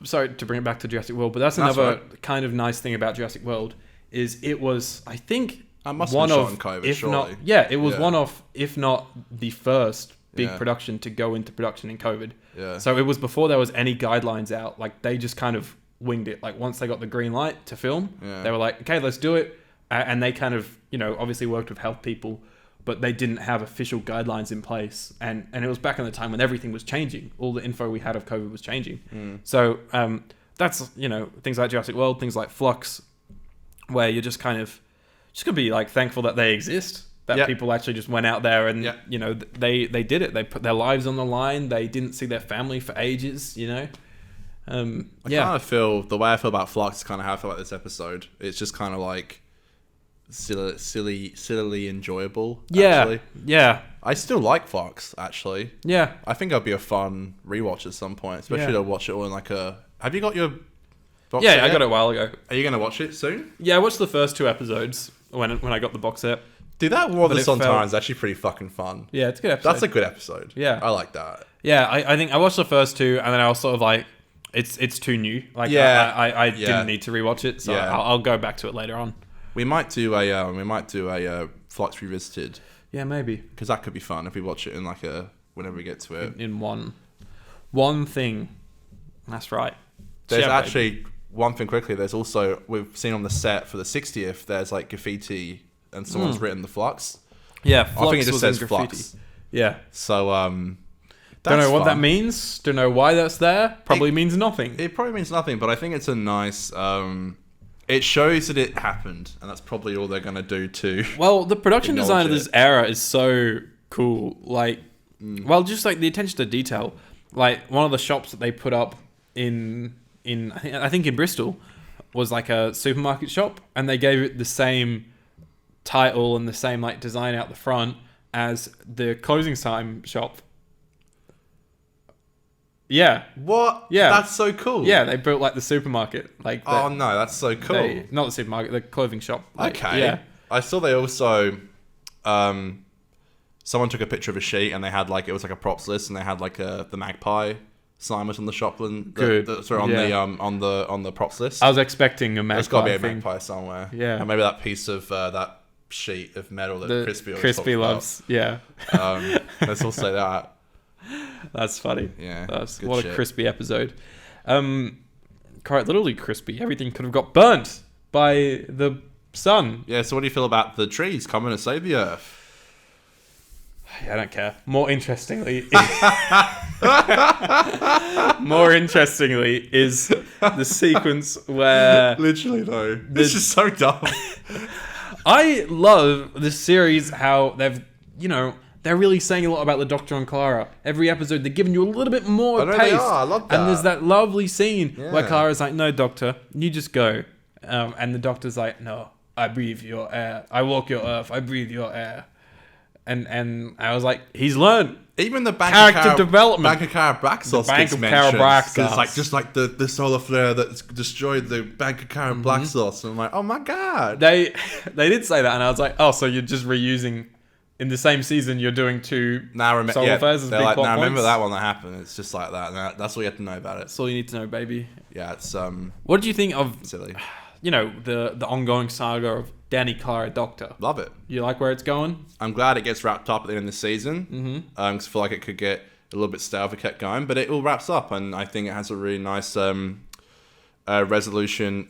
Sorry to bring it back to Jurassic World, but that's another kind of nice thing about Jurassic World is it was, I think, must one have of, been shot in COVID, if surely. not, it was one of, if not the first big production to go into production in COVID. Yeah. So it was before there was any guidelines out. Like they just kind of winged it. Like once they got the green light to film, they were like, okay, let's do it. And they kind of, obviously worked with health people, but they didn't have official guidelines in place. And it was back in the time when everything was changing. All the info we had of COVID was changing. So that's, things like Jurassic World, things like Flux, where you're just kind of, just going to be like thankful that they exist. That people actually just went out there and, they did it. They put their lives on the line. They didn't see their family for ages, I kind of feel, the way I feel about Flux is kind of how I feel about this episode. It's just kind of like sillily enjoyable, actually. Yeah. I still like Flux, actually. Yeah. I think it'll be a fun rewatch at some point, especially to watch it all in like a... Have you got your box set I got it a while ago. Are you going to watch it soon? Yeah, I watched the first 2 episodes when I got the box set. Dude, that War of the Sun Tyrant is actually pretty fucking fun. Yeah, it's a good episode. That's a good episode. Yeah. I like that. Yeah, I think I watched the first 2 and then I was sort of like, it's too new. Like, I didn't need to rewatch it, so I'll go back to it later on. We might do a Flux Revisited. Yeah, maybe. Because that could be fun if we watch it in like whenever we get to it. In one thing. That's right. There's actually one thing quickly. There's also, we've seen on the set for the 60th, there's like graffiti and someone's written the Flux. Yeah, Flux I think it just says graffiti. Flux. Yeah. So Don't know what that fun. means. Don't know why that's there. Probably means nothing. It probably means nothing, but I think it's a nice. It shows that it happened, and that's probably all they're gonna do too. Well, the production design of Acknowledge this era is so cool. Like, well, just like the attention to detail. Like one of the shops that they put up in I think in Bristol was like a supermarket shop, and they gave it the same title and the same like design out the front as the closing time shop. Yeah. What? Yeah. That's so cool. Yeah, they built like the supermarket. Like Oh no, that's so cool. not the supermarket, the clothing shop. Like, Okay. Yeah. I saw they also, someone took a picture of a sheet and they had like, it was like a props list and they had like the magpie sign was on the shop and Good. on the props list. I was expecting a magpie. There's got to be a thing. magpie somewhere. Yeah. And maybe that piece of that sheet of metal that The Crispy always Crispy talks loves. Yeah. about. Let's all say that. That's funny. Yeah. That's good what shit. a Crispy episode. Quite literally Crispy. Everything could have got burnt by the sun. Yeah. So what do you feel about the trees coming to save the earth? Yeah, I don't care. More interestingly, is the sequence where Literally though, this is so dumb. I love this series. How they've, they're really saying a lot about the Doctor and Clara. Every episode, they're giving you a little bit more I know pace. they are. I love that. And there's that lovely scene where Yeah. Clara's like, "No, Doctor, you just go," and the Doctor's like, "No, I breathe your air. I walk your earth. I breathe your air." And I was like, he's learned. Even the Bank Character of development. Bank of Carabraxos Bank gets of mentioned. Carabraxos. 'Cause it's like just like the solar flare that's destroyed the Bank of Carabraxos. And I'm like, oh my god. They did say that, and I was like, oh, so you're just reusing in the same season. You're doing two solar flares as big plot now remember points? that one that happened. It's just like that. And that's all you have to know about it. That's all you need to know, baby. Yeah, it's What do you think of silly. the ongoing saga of Danny, Clara, Doctor? Love it. You like where it's going? I'm glad it gets wrapped up at the end of the season. Mm-hmm. 'Cause I feel like it could get a little bit stale if it kept going, but it all wraps up, and I think it has a really nice resolution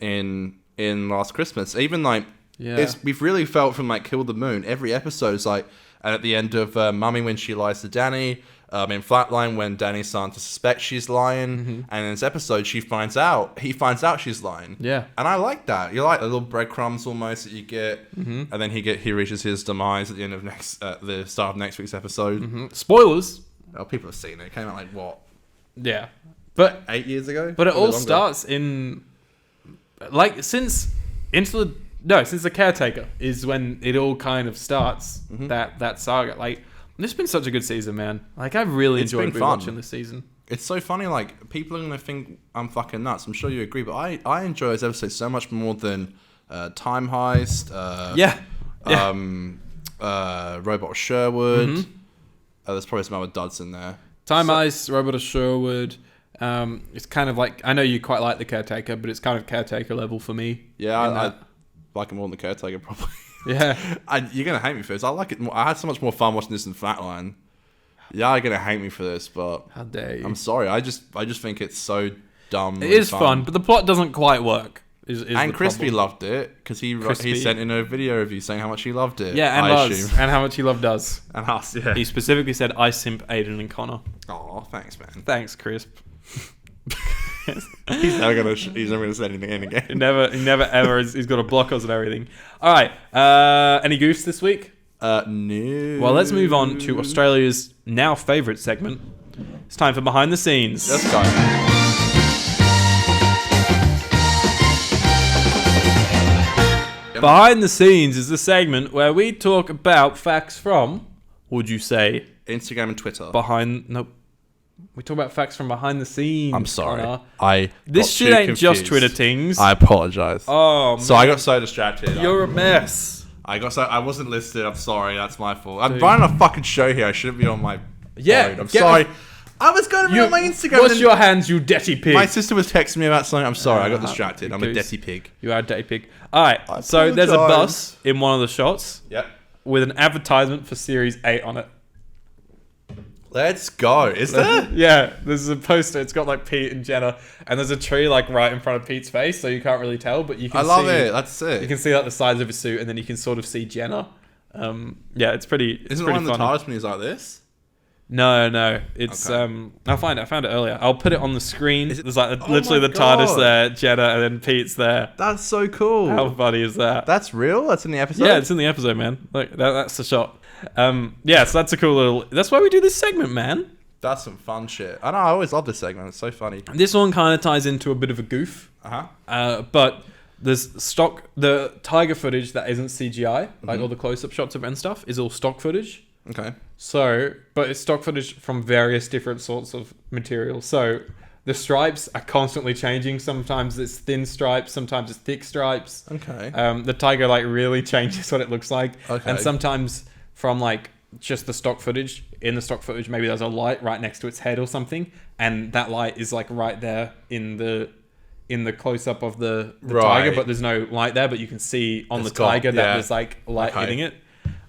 in Last Christmas. Even like, we've really felt from like Kill the Moon. Every episode's like, and at the end of Mummy when she lies to Danny, in Flatline when Danny's starting to suspect she's lying, and in this episode he finds out she's lying. Yeah. And I like that. You like the little breadcrumbs almost that you get, and then he reaches his demise at the end of the start of next week's episode. Spoilers. Oh, people have seen it. It came out like what, Yeah, but 8 years ago? But it Probably all longer. starts in, like, since the Caretaker is when it all kind of starts, that saga. Like, this has been such a good season, man. Like, I've really It's enjoyed been fun. watching this season. It's so funny. Like, people are gonna think I'm fucking nuts. I'm sure you agree, but I enjoy this episode so much more than Time Heist. Robot Sherwood. There's probably some other duds in there. Time Ice, Robert of Sherwood. It's kind of like, I know you quite like the Caretaker, but it's kind of Caretaker level for me. Yeah, I like it more than the Caretaker probably. Yeah. You're gonna hate me for this. I like it more. I had so much more fun watching this than Flatline. Yeah, you're gonna hate me for this, but How dare you? I'm sorry. I just think it's so dumb. It is fun, but the plot doesn't quite work. And Crispy problem. loved it because he sent in a video review saying how much he loved it. Yeah, and I Luz, assume. and how much he loved us. And us, yeah. He specifically said, I simp Aidan and Conor. Oh, thanks, man. Thanks, Crisp. He's never gonna say anything in again. He never ever. He's got to block us and everything. All right. Any goofs this week? No. Well, let's move on to Australia's now favourite segment. It's time for Behind the Scenes. Let's go. Behind the Scenes is the segment where we talk about facts from, would you say, Instagram and Twitter. Nope. We talk about facts from behind the scenes. I'm sorry. Connor. This shit ain't just Twitter things. I apologize. Oh, man. So I got so distracted. You're a mess. I wasn't listed. I'm sorry. That's my fault. I'm running a fucking show here. I shouldn't be on my phone. I'm sorry. I was going to be on my Instagram. Wash your hands, you dirty pig. My sister was texting me about something. I'm sorry. I got distracted. I'm a dirty pig. You are a dirty pig. All right. So there's a bus in one of the shots. Yep. With an advertisement for Series 8 on it. Let's go. Is there? Yeah, there's a poster. It's got like Pete and Jenna, and there's a tree like right in front of Pete's face, so you can't really tell, but you can. I love it. That's it. You can see like the sides of his suit, and then you can sort of see Jenna. Yeah, it's pretty. It's Isn't pretty one of the fun. TARDIS when he's like this? No. It's Okay. I found it earlier. I'll put it on the screen. There's like Oh literally my the TARDIS God. there, Jeddah, and then Pete's there. That's so cool. How funny is that? That's real? That's in the episode? Yeah, it's in the episode, man. Like that's the shot. Yeah, so that's a cool little. That's why we do this segment, man. That's some fun shit. I know, I always love this segment. It's so funny. This one kind of ties into a bit of a goof. But there's the tiger footage that isn't CGI, like all the close-up shots of it and stuff, is all stock footage. Okay. So, but it's stock footage from various different sorts of material. So the stripes are constantly changing. Sometimes it's thin stripes, sometimes it's thick stripes. Okay. The tiger like really changes what it looks like. Okay. And sometimes from like just the stock footage, in the stock footage maybe there's a light right next to its head or something, and that light is like right there in the close-up of the tiger, but there's no light there, but you can see on the tiger that there's like light hitting it.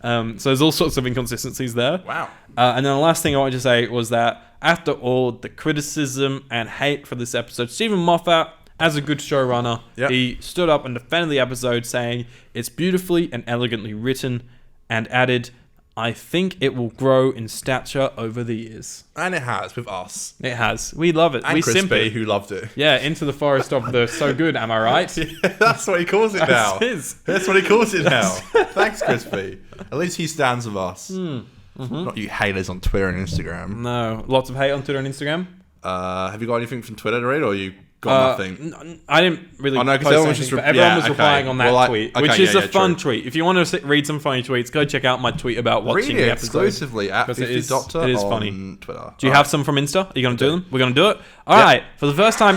So there's all sorts of inconsistencies there. Wow. And then the last thing I wanted to say was that after all the criticism and hate for this episode, Stephen Moffat, as a good showrunner, he stood up and defended the episode, saying it's beautifully and elegantly written, and added, I think it will grow in stature over the years. And it has, with us. It has. We love it. And we Crispy, who loved it. Yeah, Into the Forest of the So Good, am I right? Yeah, that's what he calls it now. That's what he calls it now. Thanks, Crispy. At least he stands with us. Not you haters on Twitter and Instagram. No, lots of hate on Twitter and Instagram. Have you got anything from Twitter to read, or you got nothing? I didn't really Oh, no, 'cause post everyone was anything, just but everyone was replying on that Well, tweet, okay, which is yeah, a fun true. tweet. If you want to read some funny tweets, go check out my tweet about watching Read it the episode. exclusively at Because it 50 is- Doctor it is on funny. Twitter. Do you have some from Insta? Are you going to do them? We're going to do it? All right. For the first time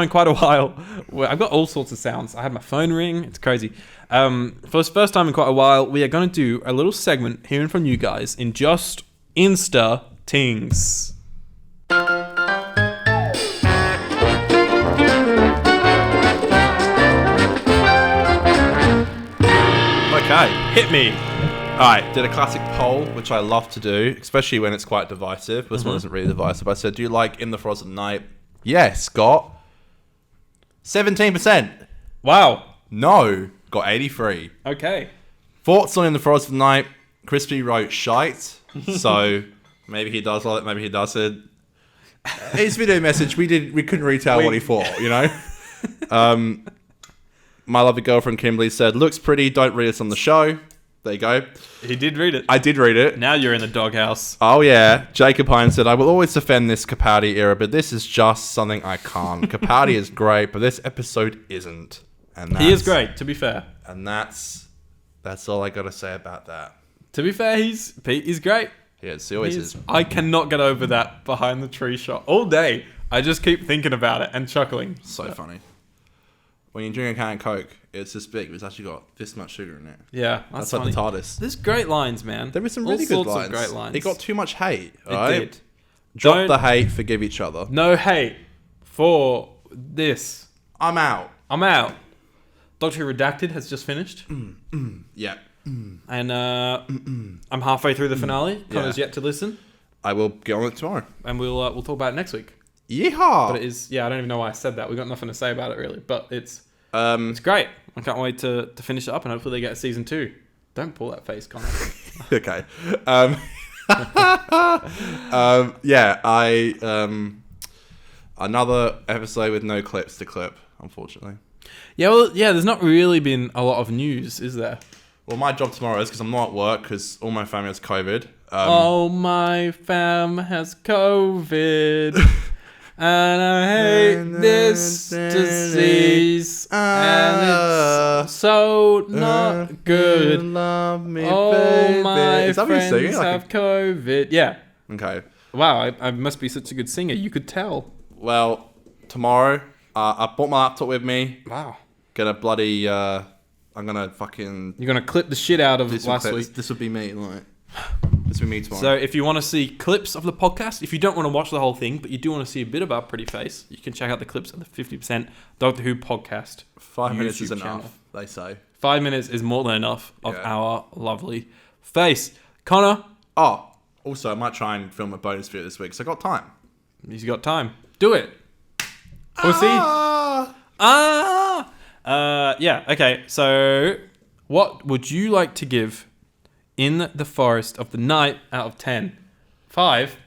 in quite a while, I've got all sorts of sounds. I had my phone ring. It's crazy. For the first time in quite a while, we are going to do a little segment hearing from you guys in just Insta Tings. Okay. Hit me. Alright, did a classic poll, which I love to do, especially when it's quite divisive. This one isn't really divisive. I said, do you like In the Frost at Night? Yes, got 17%. Wow. No, got 83. Okay. Thoughts on In the Frost of the Night? Crispy wrote shite. So maybe he does like it, maybe he doesn't. His video message, we couldn't retell what he thought, you know? My lovely girlfriend Kimberly said, looks pretty, don't read it on the show. There you go. He did read it. I did read it. Now you're in the doghouse. Oh yeah. Jacob Hines said, I will always defend this Capaldi era, but this is just something I can't. Capaldi is great, but this episode isn't. And He is great, to be fair. And that's all I gotta say about that. To be fair, he's great. Yes, he always is. I cannot get over that behind the tree shot all day. I just keep thinking about it and chuckling. So funny. When you drink a can of Coke, it's this big, but it's actually got this much sugar in it. Yeah, That's funny. like the TARDIS. There's great lines, man. There were some really good sorts lines. of great lines. It got too much hate. It Right? did. Drop Don't- the hate, forgive each other. No hate for this. I'm out. I'm out. Doctor Who Redacted has just finished, Yeah. and I'm halfway through the finale. Connor's yet to listen, I will get on it tomorrow. and we'll talk about it next week. Yeehaw! But it is, I don't even know why I said that. We got nothing to say about it really, but it's great. I can't wait to finish it up, and hopefully they get a season 2. Don't pull that face, Connor. Okay. Another episode with no clips to clip, unfortunately. There's not really been a lot of news, is there? Well, my job tomorrow is because I'm not at work because all my family has COVID. Oh, my fam has COVID. And I hate this disease. And it's so not good. Love me, All my Is that what you're friends singing? have COVID. Yeah. Okay. Wow, I must be such a good singer. You could tell. Well, tomorrow, I brought my laptop with me. Wow. Gonna bloody, I'm gonna fucking... You're going to clip the shit out of last clip. week. This would be me, like... This will be me tomorrow. So if you want to see clips of the podcast, if you don't want to watch the whole thing, but you do want to see a bit of our pretty face, you can check out the clips of the 50% Doctor Who podcast. 5 minutes is YouTube enough, channel. they say. 5 minutes is more than enough of Yeah. our lovely face. Connor, Oh, also, I might try and film a bonus video this week because I got time. he's got time. Do it. Pussy. Okay. So, what would you like to give In the Forest of the Night out of 10? 5.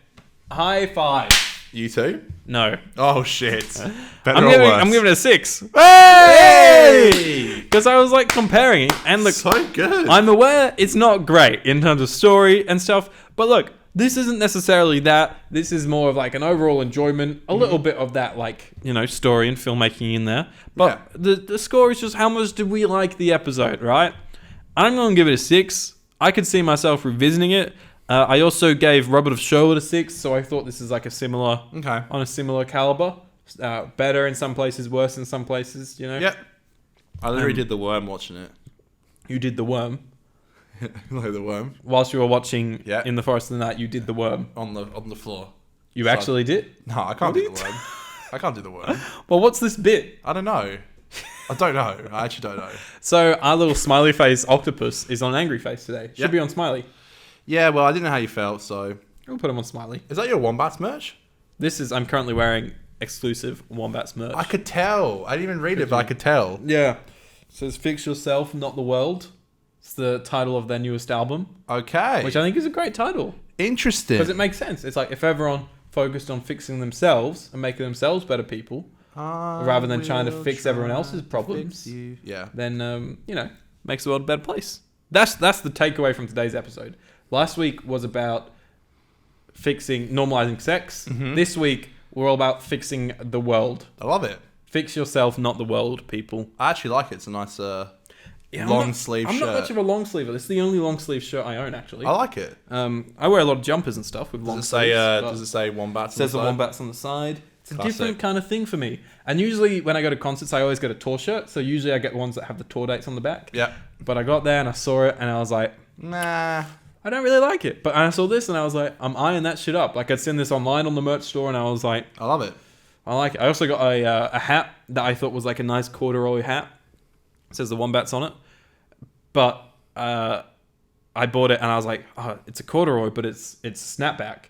High 5. You too? No. Oh shit. I'm giving it a 6. Hey! Because I was like comparing it, and look, So good. I'm aware it's not great in terms of story and stuff, but look, this isn't necessarily that. This is more of like an overall enjoyment, a little bit of that like, story and filmmaking in there. But the score is just how much did we like the episode, right? I'm going to give it a 6. I could see myself revisiting it. I also gave Robert of Sherwood a 6, so I thought this is like on a similar caliber. Better in some places, worse in some places, Yep. I literally did the worm watching it. You did the worm. Like the worm. Whilst you were watching Yeah. In the Forest of the Night, you did the worm. On the floor. You actually did? No, I can't do the worm. I can't do the worm. Well, what's this bit? I don't know. I don't know. I actually don't know. So our little smiley face octopus is on angry face today. Should be on smiley. Yeah, well, I didn't know how you felt, so... We'll put him on smiley. Is that your Wombats merch? I'm currently wearing exclusive Wombats merch. I could tell. I didn't even read it, but I could tell. Yeah. It says Fix Yourself, Not the World. It's the title of their newest album. Okay. Which I think is a great title. Interesting. Because it makes sense. It's like if everyone focused on fixing themselves and making themselves better people, rather than trying to fix everyone else's problems, then, makes the world a better place. That's the takeaway from today's episode. Last week was about normalizing sex. Mm-hmm. This week, we're all about fixing the world. I love it. Fix yourself, not the world, people. I actually like it. It's a nice long sleeve shirt. I'm not much of a long sleever. This is the only long sleeve shirt I own, actually. I like it. I wear a lot of jumpers and stuff with long sleeves. Does it say Wombats? It says the Wombats on the side. It's a Classic. different kind of thing for me. And usually when I go to concerts, I always get a tour shirt. So usually I get the ones that have the tour dates on the back. Yeah. But I got there and I saw it and I was like, nah. I don't really like it. But I saw this and I was like, I'm eyeing that shit up. Like I'd seen this online on the merch store and I was like, I love it. I like it. I also got a hat that I thought was like a nice corduroy hat. It says the Wombats on it. But I bought it and I was like, oh, it's a corduroy, but it's snapback.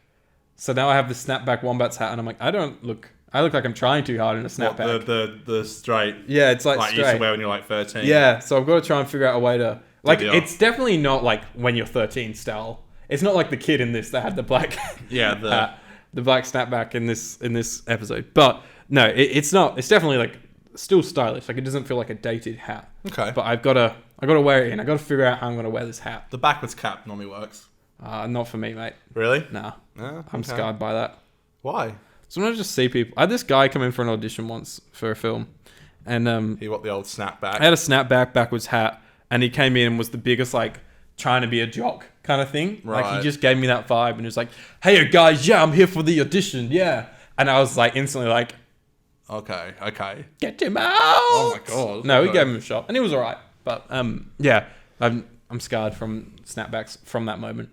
So now I have the snapback Wombats hat and I'm like, I look like I'm trying too hard in a snapback. What, the straight? Yeah, it's like straight. straight. You used to wear when you were like 13. Yeah, so I've got to try and figure out a way to... Like, it's definitely not like when you're 13 style. It's not like the kid in this that had the black... Yeah, the black snapback in this episode. But no, it's not. It's definitely like still stylish. Like it doesn't feel like a dated hat. Okay. But I gotta wear it in. I gotta figure out how I'm gonna wear this hat. The backwards cap normally works. Not for me, mate. Really? Nah. Okay. I'm scarred by that. Why? So when I just see people, I had this guy come in for an audition once for a film, and He got the old snapback. I had a snapback backwards hat, and he came in and was the biggest like trying to be a jock kind of thing. Right. Like he just gave me that vibe, and he was like, "Hey guys, yeah, I'm here for the audition, yeah." And I was like instantly like, Okay. "Get him out!" Oh my god. No, we gave him a shot, and he was alright. But yeah, I'm scarred from snapbacks from that moment.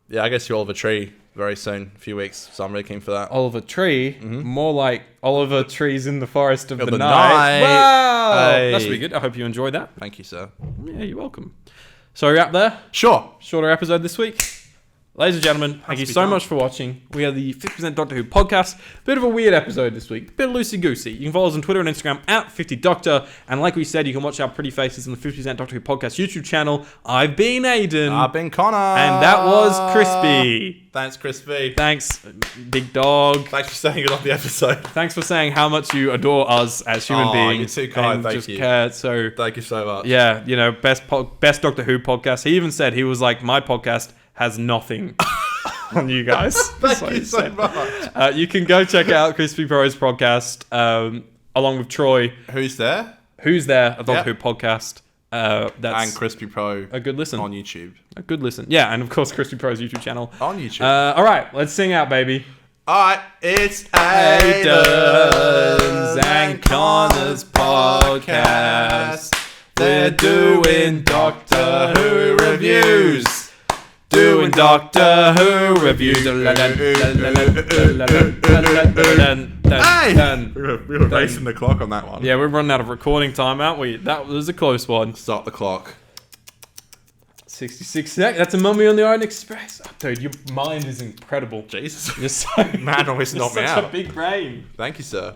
Yeah, I guess you're Oliver Tree very soon, a few weeks, so I'm really keen for that. Oliver Tree, more like Oliver Trees in the Forest of the the Night. Night. Wow, Hey. that's really good. I hope you enjoyed that. Thank you, sir. Yeah, you're welcome. So we're up there. Sure. Shorter episode this week. Ladies and gentlemen, thank you so much for watching. We are the 50% Doctor Who podcast. Bit of a weird episode this week. Bit loosey-goosey. You can follow us on Twitter and Instagram at 50Doctor. And like we said, you can watch our pretty faces on the 50% Doctor Who podcast YouTube channel. I've been Aidan. I've been Conor. And that was Crispy. Thanks, Crispy. Thanks, big dog. Thanks for saying you love the episode. Thanks for saying how much you adore us as human beings. You're too kind, and thank just you. Care. So Thank you so much. yeah, best Doctor Who podcast. He even said, he was like, my podcast has nothing on you guys. Thank you so much. You can go check out Crispy Pro's podcast along with Troy. Who's there? Who's there? A Doctor Who podcast. That's And Crispy Pro a good listen. on YouTube. A good listen. Yeah, and of course Crispy Pro's YouTube channel. On YouTube. All right, let's sing out, baby. Alright, it's Aidan's Aidan's and Conor's podcast. They're doing Doctor Who reviews. Doing Doctor Who reviews. Hey! We were racing the clock on that one. Yeah, we're running out of recording time, aren't we? That was a close one. Start the clock. 66 seconds. That's a Mummy on the Orient Express. Oh, dude, your mind is incredible. Jesus. You're so, Man always you're knocked me such a out. big brain. Thank you, sir.